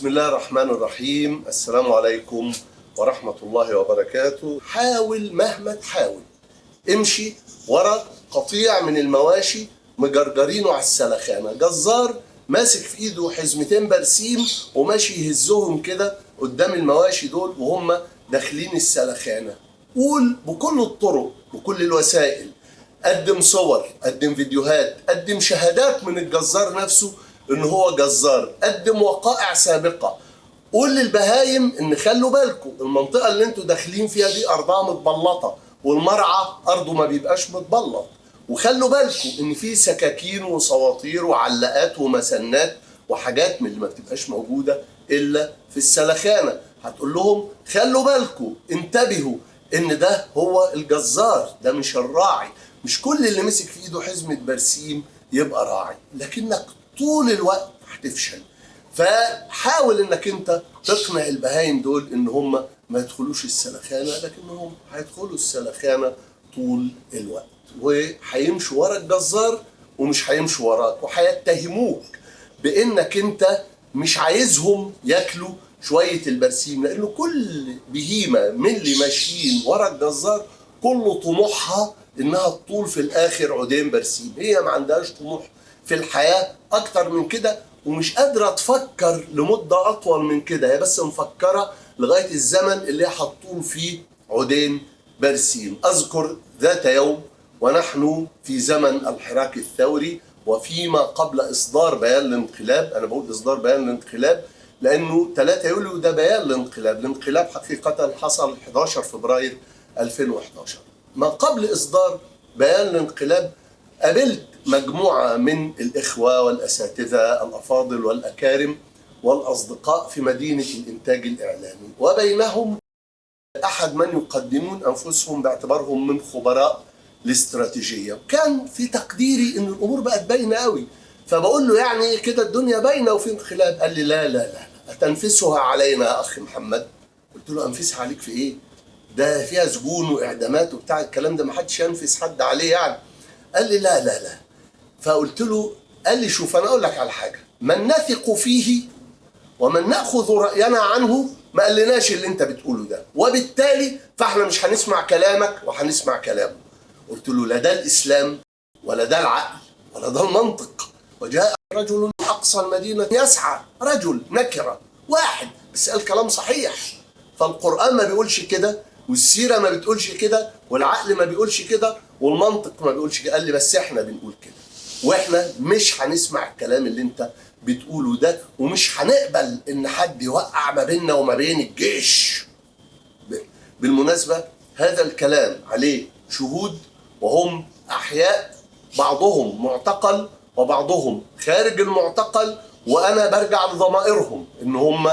بسم الله الرحمن الرحيم. السلام عليكم ورحمة الله وبركاته. حاول مهما تحاول امشي ورا قطيع من المواشي مجرجرينه على السلخانة، جزار ماسك في ايده حزمتين برسيم وماشي يهزهم كده قدام المواشي دول وهم داخلين السلخانة. قول بكل الطرق بكل الوسائل، قدم صور، قدم فيديوهات، قدم شهادات من الجزار نفسه ان هو جزار، قدم وقائع سابقة. قول للبهايم ان خلوا بالكم المنطقة اللي انتوا داخلين فيها دي ارضها متبلطة والمرعى ارضه ما بيبقاش متبلط، وخلوا بالكم ان في سكاكين وصواطير وعلاقات ومسنات وحاجات من اللي ما بتبقاش موجودة الا في السلخانة. هتقول لهم خلوا بالكم، انتبهوا ان ده هو الجزار، ده مش الراعي. مش كل اللي مسك في ايده حزمة برسيم يبقى راعي، لكنك طول الوقت هتفشل. فحاول انك انت تقنع البهايم دول ان هم ما يدخلوش السلخانة، لكنهم هيدخلوا السلخانة طول الوقت وهيمشوا ورا الجزار ومش هيمشوا وراك، وهيتهموك بانك انت مش عايزهم ياكلوا شوية البرسيم، لانه كل بهيمة من اللي ماشيين ورا الجزار كل طموحها انها تطول في الاخر عودين برسيم. هي ما عندهاش طموح في الحياة اكتر من كده، ومش قادرة تفكر لمدة اطول من كده. هي بس مفكرة لغاية الزمن اللي هتطول فيه عودين برسيم. اذكر ذات يوم ونحن في زمن الحراك الثوري وفيما قبل اصدار بيان الانقلاب. انا بقول اصدار بيان الانقلاب لانه 3 يوليو ده بيان الانقلاب. الانقلاب حقيقة حصل 11 فبراير 2011. ما قبل إصدار بيان الانقلاب قابلت مجموعة من الإخوة والأساتذة الأفاضل والأكارم والأصدقاء في مدينة الإنتاج الإعلامي، وبينهم أحد من يقدمون أنفسهم باعتبارهم من خبراء الاستراتيجية. وكان في تقديري إن الأمور بقت باينة قوي، فبقول له يعني كده الدنيا باينة وفي انقلاب. قال لي لا لا لا، أتنفسها علينا يا أخي محمد؟ قلت له أنفسها عليك في إيه؟ ده فيها سجون واعدامات وبتاع الكلام ده، ما حدش ينفس حد عليه يعني. قال لي لا لا لا. فقلت له، قال لي شوف انا اقول لك على حاجه، من نثق فيه ومن ناخذ راينا عنه ما قالناش اللي انت بتقوله ده، وبالتالي فاحنا مش هنسمع كلامك وهنسمع كلامه. قلت له لا ده الاسلام ولا ده العقل ولا ده المنطق. وجاء رجل من اقصى المدينه يسعى، رجل نكره واحد بس قال كلام صحيح. فالقرآن ما بيقولش كده، والسيرة ما بتقولش كده، والعقل ما بيقولش كده، والمنطق ما بيقولش كده. قال لي بس احنا بنقول كده، واحنا مش هنسمع الكلام اللي انت بتقوله ده، ومش هنقبل ان حد يوقع ما بيننا وما بين الجيش. بالمناسبة هذا الكلام عليه شهود وهم أحياء، بعضهم معتقل وبعضهم خارج المعتقل، وأنا برجع لضمائرهم إن هم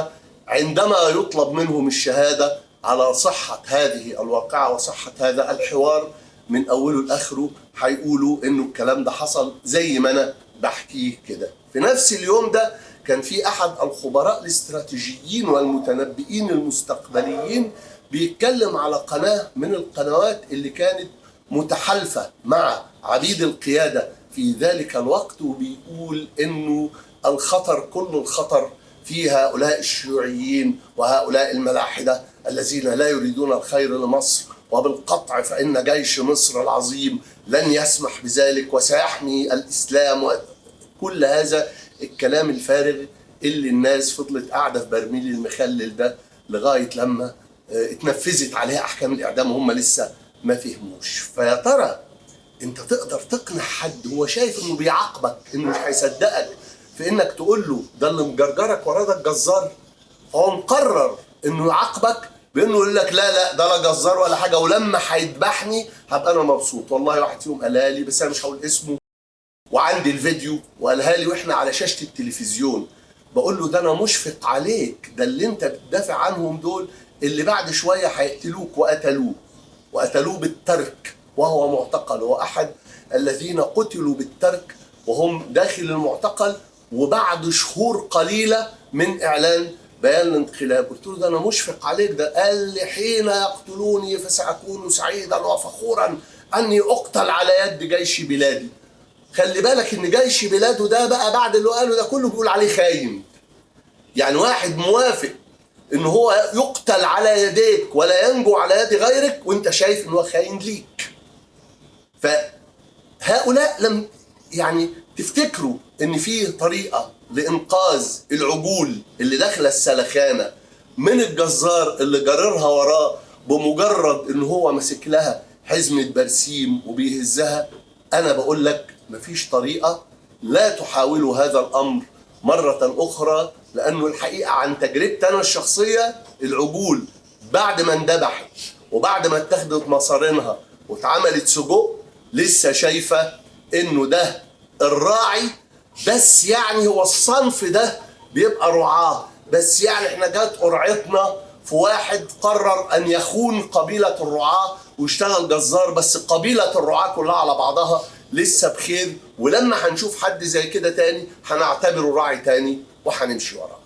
عندما يطلب منهم الشهادة على صحة هذه الواقعة وصحة هذا الحوار من أوله لآخره هيقولوا إنه الكلام ده حصل زي ما أنا بحكيه كده. في نفس اليوم ده كان في أحد الخبراء الاستراتيجيين والمتنبئين المستقبليين بيتكلم على قناة من القنوات اللي كانت متحالفة مع عبيد القيادة في ذلك الوقت، وبيقول إنه الخطر كل الخطر في هؤلاء الشيوعيين وهؤلاء الملاحدة الذين لا يريدون الخير لمصر، وبالقطع فإن جيش مصر العظيم لن يسمح بذلك وسيحمي الإسلام. وكل هذا الكلام الفارغ اللي الناس فضلت قاعدة في برميل المخلل ده لغاية لما اتنفذت عليها أحكام الإعدام وهم لسه ما فهموش. فيا ترى انت تقدر تقنع حد هو شايف انه بيعاقبك انه مش هيصدقك في انك تقول له ده اللي مجرجرك وراه ده الجزار؟ فهو مقرر انه يعاقبك بانه يقول لك لا لا ده لا جزار ولا حاجه، ولما هيذبحني هبقى انا مبسوط. والله واحد فيهم قالها لي بس انا مش هقول اسمه، وعندي الفيديو وقالها لي واحنا على شاشه التلفزيون. بقول له ده انا مشفق عليك، ده اللي انت بتدافع عنهم دول اللي بعد شويه هيقتلوك، وقتلوه بالترك وهو معتقل. هو احد الذين قتلوا بالترك وهم داخل المعتقل وبعد شهور قليله من اعلان بيان الانقلاب. قلت له ده انا مشفق عليك. ده قال لي حين يقتلوني فساكون سعيدا وفخورا اني اقتل على يد جيش بلادي. خلي بالك ان جيش بلاده ده بقى بعد اللي قاله ده كله بيقول عليه خاين. يعني واحد موافق ان هو يقتل على يديك ولا ينجو على يد غيرك وانت شايف ان هو خاين ليك. فهؤلاء لم يعني تفتكروا ان في طريقة لانقاذ العجول اللي داخله السلخانة من الجزار اللي جررها وراه بمجرد ان هو ماسك لها حزمة برسيم وبيهزها؟ انا بقول لك مفيش طريقة. لا تحاولوا هذا الامر مرة اخرى، لانه الحقيقة عن تجربتي انا الشخصية العجول بعد ما اندبحت وبعد ما اتخذت مصارينها واتعملت سجق لسه شايفة انه ده الراعي. بس يعني هو الصنف ده بيبقى رعاة، بس يعني احنا جات قرعتنا في واحد قرر ان يخون قبيلة الرعاة ويشتغل جزار، بس قبيلة الرعاة كلها على بعضها لسه بخير. ولما هنشوف حد زي كده تاني هنعتبره راعي تاني وهنمشي وراه.